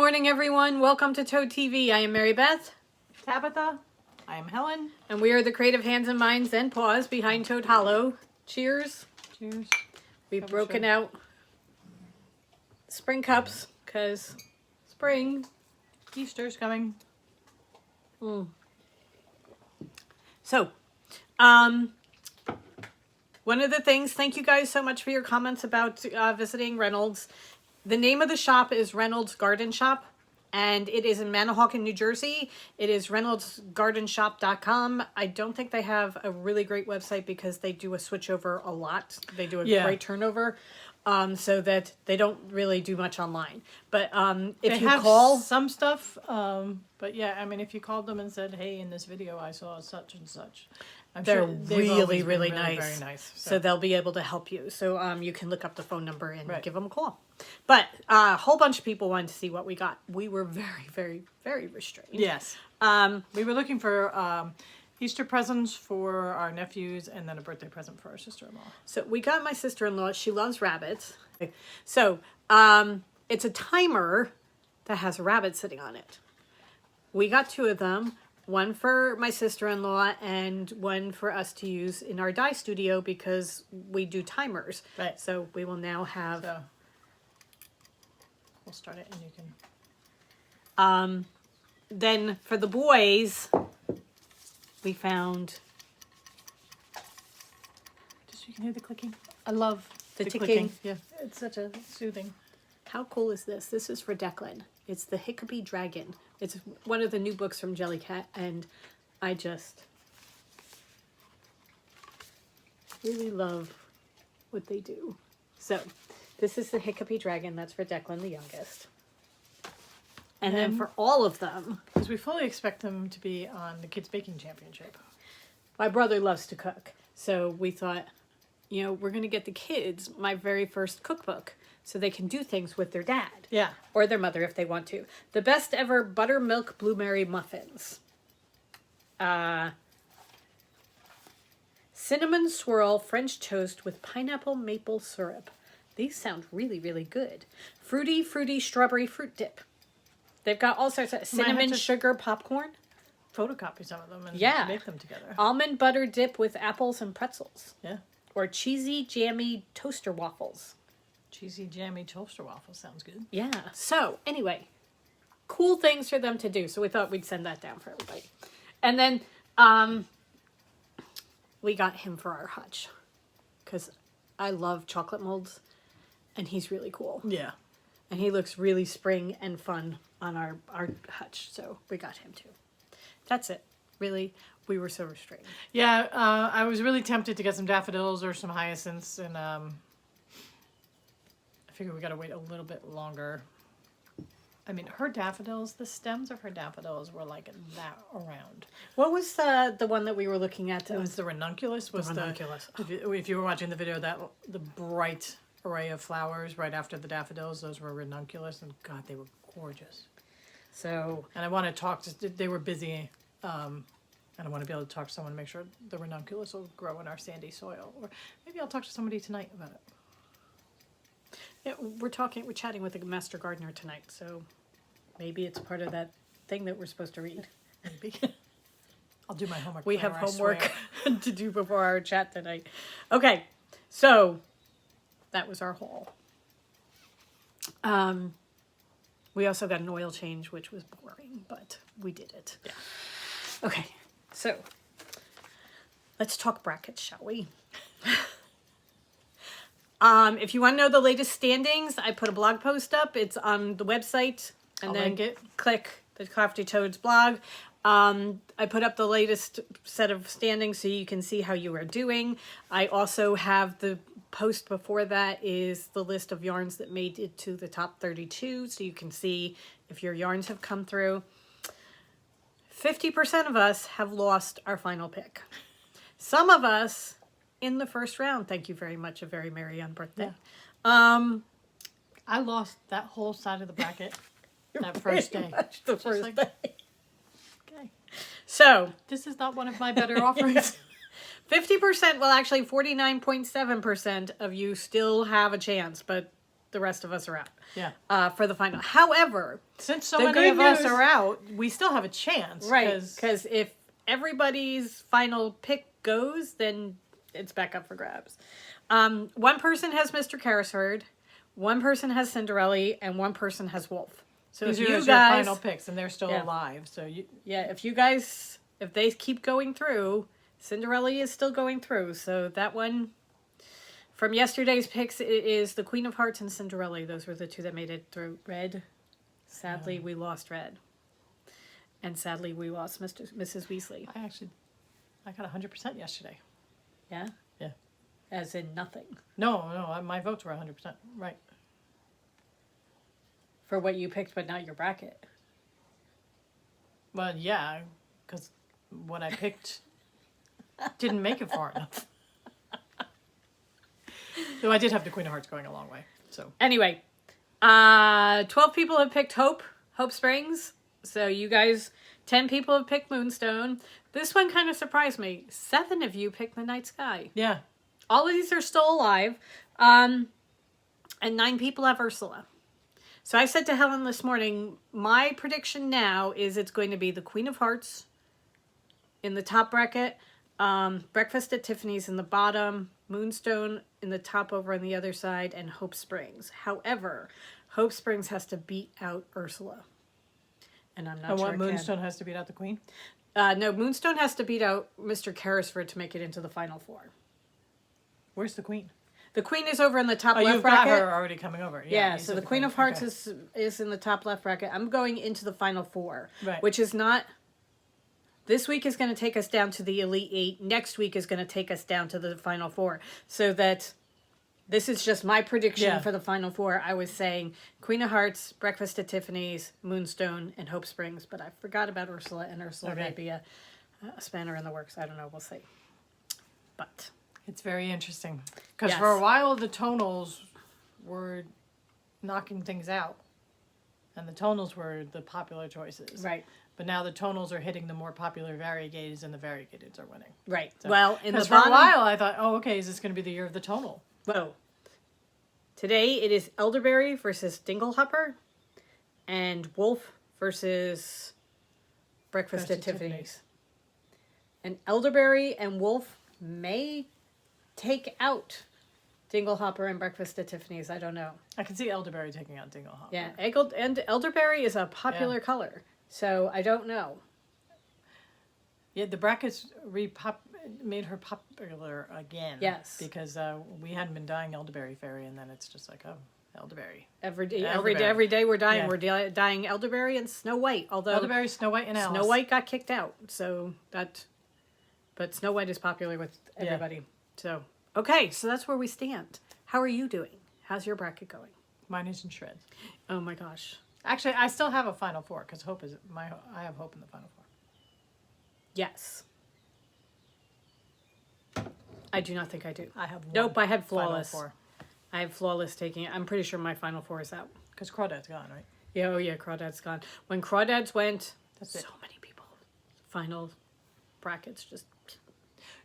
morning, everyone. Welcome to Toad TV. I am Mary Beth. Tabitha. I am Helen. And we are the creative hands and minds and paws behind Toad Hollow. Cheers. Cheers. We've broken out spring cups because spring. Easter's coming. So, one of the things, thank you guys so much for your comments about visiting Reynolds. The name of the shop is Reynolds Garden Shop, and it is in Manahawkin, New Jersey. It is reynoldsgardenshop.com. I don't think they have a really great website because they do a switchover a lot. They do a great turnover, so that they don't really do much online. But if you call some stuff, but yeah, I mean, if you called them and said, "Hey, in this video, I saw such and such," they're really nice. Very nice. So they'll be able to help you. So you can look up the phone number and give them a call. But a whole bunch of people wanted to see what we got. We were very restrained. Yes. We were looking for Easter presents for our nephews and then a birthday present for our sister-in-law. So we got my sister-in-law. She loves rabbits. So it's a timer that has a rabbit sitting on it. We got 2 of them. One for my sister-in-law and one for us to use in our dye studio because we do timers. Right. So we will now have... So we'll start it and you can... Then for the boys, we found... Just so you can hear the clicking. I love the ticking. Clicking. Yeah, it's such a soothing... How cool is this? This is for Declan. It's the Hiccupy Dragon. It's one of the new books from Jellycat, and I just really love what they do. So, this is the Hiccupy Dragon. That's for Declan, the youngest. And then for all of them... Because we fully expect them to be on the Kids Baking Championship. My brother loves to cook, so we thought, you know, we're going to get the kids my very first cookbook. So they can do things with their dad. Yeah. Or their mother if they want to. The best ever buttermilk blueberry muffins. Cinnamon swirl French toast with pineapple maple syrup. These sound really good. Fruity strawberry fruit dip. They've got all sorts of cinnamon sugar popcorn. Photocopy some of them and make them together. Almond butter dip with apples and pretzels. Yeah. Or cheesy jammy toaster waffles. Cheesy, jammy toaster waffle sounds good. Yeah. So, anyway, cool things for them to do. So we thought we'd send that down for everybody. And then we got him for our hutch. Because I love chocolate molds. And he's really cool. Yeah. And he looks really spring and fun on our hutch. So we got him too. That's it. Really, we were so restrained. Yeah, I was really tempted to get some daffodils or some hyacinths. And I figure we gotta wait a little bit longer. I mean, her daffodils, the stems of her daffodils were like that around. What was the one that we were looking at? It was the ranunculus. If you were watching the video, that the bright array of flowers right after the daffodils, those were ranunculus, and God, they were gorgeous. So, and I want to talk to. They were busy, and I want to be able to talk to someone to make sure the ranunculus will grow in our sandy soil, or maybe I'll talk to somebody tonight about it. Yeah, we're chatting with a master gardener tonight, so maybe it's part of that thing that we're supposed to read. Maybe. I'll do my homework. We have homework to do before our chat tonight. Okay, so that was our haul. We also got an oil change, which was boring, but we did it. Yeah. Okay, so let's talk brackets, shall we? If you want to know the latest standings, I put a blog post up. It's on the website. And then click the Crafty Toads blog. I put up the latest set of standings so you can see how you are doing. I also have the post before that is the list of yarns that made it to the top 32. So you can see if your yarns have come through. 50% of us have lost our final pick. Some of us... in the first round. Thank you very much. A very merry on birthday. Yeah. I lost that whole side of the bracket that first day. The first day. Okay. So this is not one of my better offerings. 50%, well actually 49.7% of you still have a chance, but the rest of us are out. Yeah. For the final. However, Since so the many good of us news- are out, we still have a chance. right? Because if everybody's final pick goes, then it's back up for grabs. One person has Mr. Carrisford, one person has Cinderella, and one person has Wolf. So These if are you your guys, final picks, and they're still alive. So you. yeah, if you guys, if they keep going through, Cinderella is still going through. So that one from yesterday's picks, it is the Queen of Hearts and Cinderella. Those were the two that made it through. Red, sadly, we lost Red. And sadly, we lost Mrs. Weasley. I got 100% yesterday. Yeah? Yeah. As in nothing. No, my votes were 100% right. For what you picked, but not your bracket. Well, yeah, because what I picked didn't make it far enough. Though I did have the Queen of Hearts going a long way. So Anyway, 12 people have picked Hope Springs. So you guys, 10 people have picked Moonstone. This one kind of surprised me. 7 of you picked the Night Sky. yeah, All of these are still alive. And 9 people have Ursula. So I said to Helen this morning, my prediction now is it's going to be the Queen of Hearts in the top bracket, Breakfast at Tiffany's in the bottom, Moonstone in the top over on the other side, and Hope Springs. However, Hope Springs has to beat out Ursula. And I'm not and sure what it can. Moonstone has to beat out the Queen? No, Moonstone has to beat out Mr. Carrisford to make it into the final 4. Where's the Queen? The Queen is over in the top Oh, left you've bracket. got her already coming over. Yeah, you so said the Queen of Hearts Okay. is in the top left bracket. I'm going into the final 4, Right. which is not. This week is going to take us down to the Elite 8. Next week is going to take us down to the final 4. So that this is just my prediction for the final 4. I was saying Queen of Hearts, Breakfast at Tiffany's, Moonstone, and Hope Springs. But I forgot about Ursula, and Ursula may be a spanner in the works. I don't know. We'll see. But It's very interesting. Because Yes. for a while, the tonals were knocking things out. And the tonals were the popular choices. right. But now the tonals are hitting the more popular variegateds, and the variegateds are winning. Right. So- Well, in the Because for a bottom, while, I thought, oh, okay, is this going to be the year of the tonal? Whoa. Today it is Elderberry versus Dinglehopper and Wolf versus Breakfast at Tiffany's. And Elderberry and Wolf may take out Dinglehopper and Breakfast at Tiffany's. I don't know. I can see Elderberry taking out Dinglehopper. Yeah, and Elderberry is a popular color. So I don't know. Yeah, the brackets made her popular again. Yes. Because we hadn't been dying Elderberry Fairy, and then it's just like, oh, Elderberry. Every Elderberry. day we're dying. Yeah. We're dying Elderberry and Snow White. Although Elderberry, Snow White, and Alice. Snow White got kicked out, but Snow White is popular with everybody. So okay, so that's where we stand. How are you doing? How's your bracket going? Mine is in shreds. Oh my gosh. Actually, I still have a Final Four, because I have Hope in the Final Four. Yes. I do not think I do. I have one. Nope, I had Final Flawless. Four. I have Flawless taking it. I'm pretty sure my final 4 is out. Because Crawdad's gone, right? Yeah, oh yeah, Crawdad's gone. When Crawdads went, That's so it. many people. Final brackets just.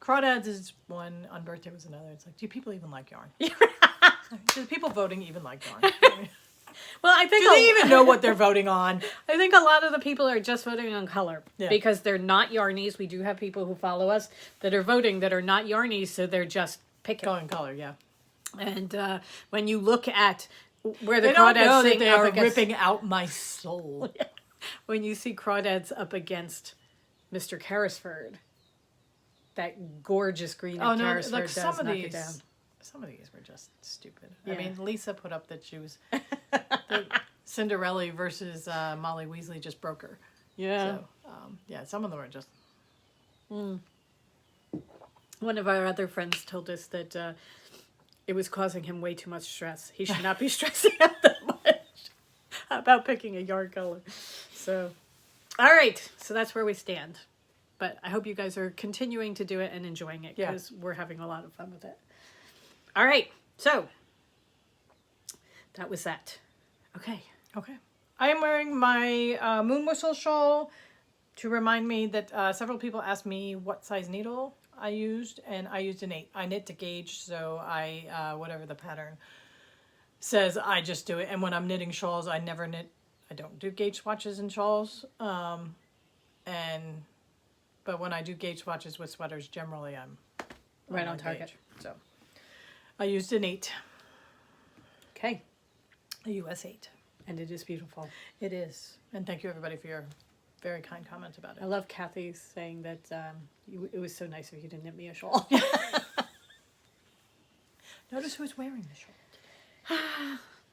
Crawdads is one, Unbirthday was another. It's like, do people even like yarn? Do people voting even like yarn? Well, I think Do they even know what they're voting on? I think a lot of the people are just voting on color Yeah. because they're not Yarnies. We do have people who follow us that are voting that are not Yarnies, so they're just picking. Going color, yeah. And when you look at where the They don't know crawdads that sing they up are against, ripping out my soul. when you see crawdads up against Mr. Carrisford, that gorgeous green Oh of no! Carrisford Like does some of knock these, it down. some of these were just stupid. Yeah. I mean, Lisa put up that she was that Cinderella versus Molly Weasley just broke her. Yeah. So yeah, some of them are just. One of our other friends told us that it was causing him way too much stress. He should not be stressing out that much about picking a yarn color. So, all right. So that's where we stand. But I hope you guys are continuing to do it and enjoying it because we're having a lot of fun with it. All right. So that was that. Okay. Okay. I am wearing my moon whistle shawl to remind me that several people asked me what size needle I used, and I used an 8. I knit to gauge, so I whatever the pattern says I just do it. And when I'm knitting shawls, I don't do gauge swatches in shawls. But when I do gauge swatches with sweaters, generally I'm Right on target. Gauge. So I used an 8. Okay. A US 8. And it is beautiful. It is. And thank you everybody for your very kind comments about it. I love Kathy saying that it was so nice of you to knit me a shawl. Notice who's wearing the shawl.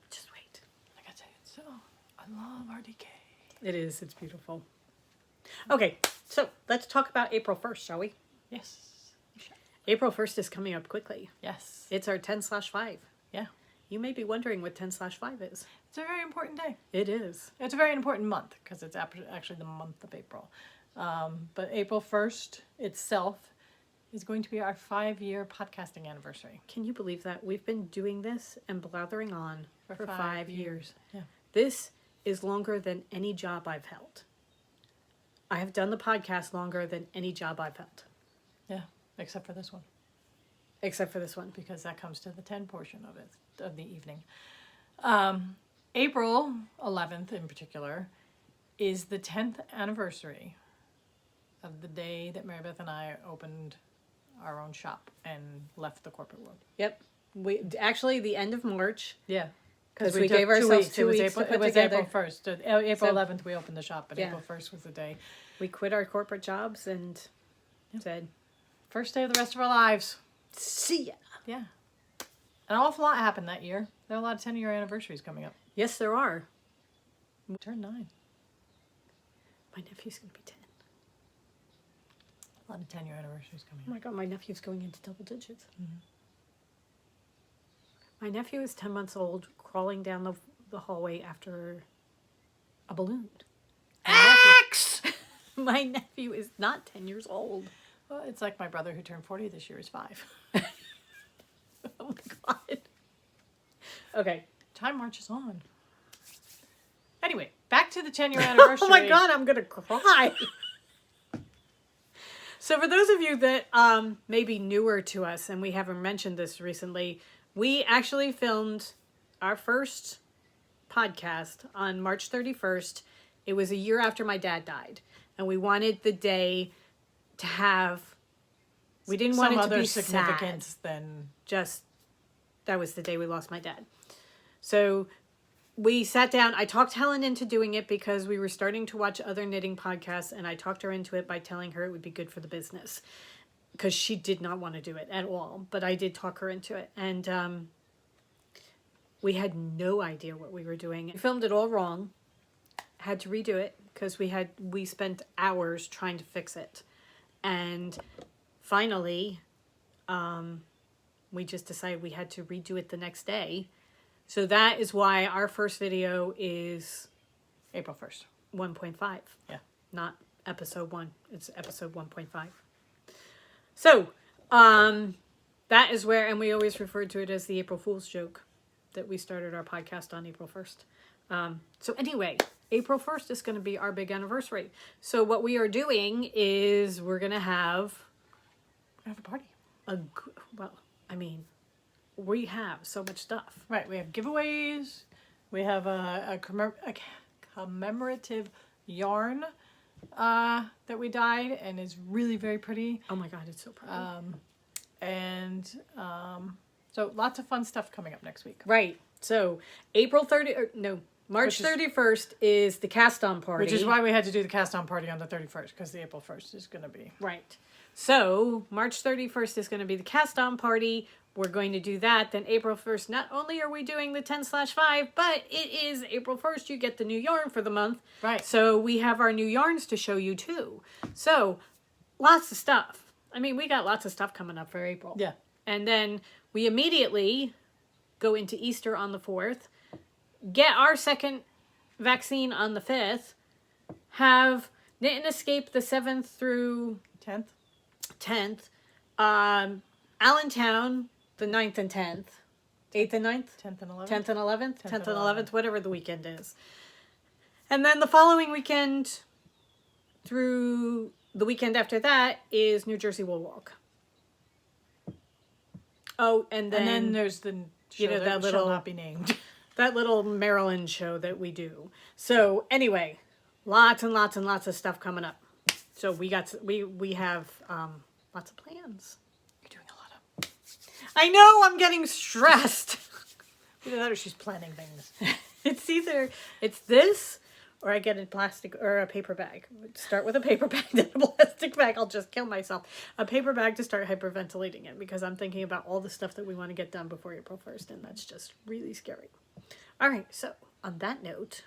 Just wait. Like I said, I love RDK. It is. It's beautiful. Okay, so let's talk about April 1st, shall we? Yes. April 1st is coming up quickly. Yes. It's our 10/5. Yeah. You may be wondering what 10/5 is. It's a very important day. It is. It's a very important month because it's actually the month of April. But April 1st itself is going to be our 5-year podcasting anniversary. Can you believe that? We've been doing this and blathering on for 5 years. Yeah. This is longer than any job I've held. I have done the podcast longer than any job I've held. Yeah, except for this one. Except for this one. Because that comes to the 10 portion of it, of the evening. April 11th in particular is the 10th anniversary of the day that Mary Beth and I opened our own shop and left the corporate world. Yep. Actually, the end of March. Yeah. Because we gave ourselves 2 weeks April, to put it was together. April 1st. April 11th we opened the shop, but Yeah. April 1st was the day. We quit our corporate jobs and said, First day of the rest of our lives. see ya. Yeah. An awful lot happened that year. There are a lot of 10-year anniversaries coming up. Yes, there are. We turned 9. My nephew's going to be 10. A lot of 10-year anniversaries coming Oh up. my God, my nephew's going into double digits. Mm-hmm. My nephew is 10 months old, crawling down the hallway after a balloon. Axe! My nephew is not 10 years old. Well, it's like my brother who turned 40 this year is 5. Oh my God. Okay. Time marches on. Anyway, back to the 10-year anniversary. Oh my God, I'm going to cry. So for those of you that may be newer to us, and we haven't mentioned this recently, we actually filmed our first podcast on March 31st. It was a year after my dad died. And we wanted the day to have... We didn't want it to be significance sad. than... Just, that was the day we lost my dad. So we sat down. I talked Helen into doing it because we were starting to watch other knitting podcasts, and I talked her into it by telling her it would be good for the business because she did not want to do it at all. But I did talk her into it, and we had no idea what we were doing. We filmed it all wrong. Had to redo it because we spent hours trying to fix it, and finally, we just decided we had to redo it the next day. So that is why our first video is April 1st. 1.5. Yeah. Not episode 1. It's episode 1.5. So, that is where, and we always referred to it as the April Fool's joke, that we started our podcast on April 1st. So anyway, April 1st is going to be our big anniversary. So what we are doing is we're going to have a party. We have so much stuff. Right, we have giveaways. We have a commemorative yarn that we dyed and is really very pretty. Oh my God, it's so pretty. So lots of fun stuff coming up next week. Right. So March 31st is the cast-on party. Which is why we had to do the cast-on party on the 31st, because the April 1st is going to be... Right. So March 31st is going to be the cast-on party. We're going to do that. Then April 1st, not only are we doing the 10/5, but it is April 1st. You get the new yarn for the month. Right. So we have our new yarns to show you too. So lots of stuff. I mean, we got lots of stuff coming up for April. Yeah. And then we immediately go into Easter on the 4th, get our second vaccine on the 5th, have Knit and Escape the 7th through 10th, Allentown the 9th and 10th, 8th and 9th, 10th and 11th, 10th and 11th, 10th and 11th, whatever the weekend is. And then the following weekend through the weekend after that is New Jersey Wool Walk. Oh, and then there's the You know, that shall little not be named. that little Maryland show that we do. So anyway, lots and lots and lots of stuff coming up. So we have lots of plans. You're doing a lot of. I know, I'm getting stressed. Either that or she's planning things. It's this or I get a plastic or a paper bag. Start with a paper bag, then a plastic bag. I'll just kill myself. A paper bag to start hyperventilating in because I'm thinking about all the stuff that we want to get done before April 1st, and that's just really scary. All right, so on that note,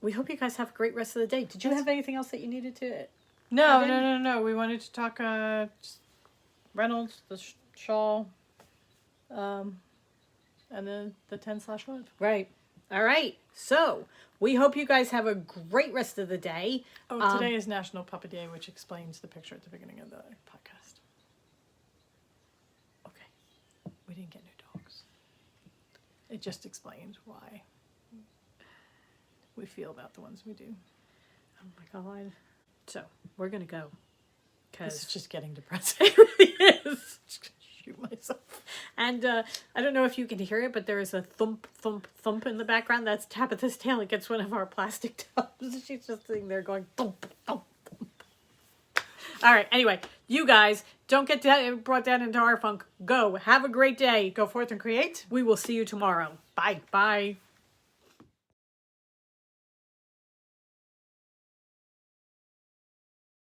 we hope you guys have a great rest of the day. Did you have anything else that you needed to? No. We wanted to talk Reynolds, the shawl, and then the 10/5. Right. All right. So we hope you guys have a great rest of the day. Oh, today is National Puppy Day, which explains the picture at the beginning of the podcast. Okay. We didn't get new dogs. It just explains why we feel about the ones we do. Oh my God. So we're going to go. This is just getting depressing. It really is. Shoot myself. And I don't know if you can hear it, but there is a thump, thump, thump in the background. That's Tabitha's tail against one of our plastic tubs. She's just sitting there going thump, thump, thump. All right. Anyway, you guys, don't get brought down into our funk. Go. Have a great day. Go forth and create. We will see you tomorrow. Bye. Bye.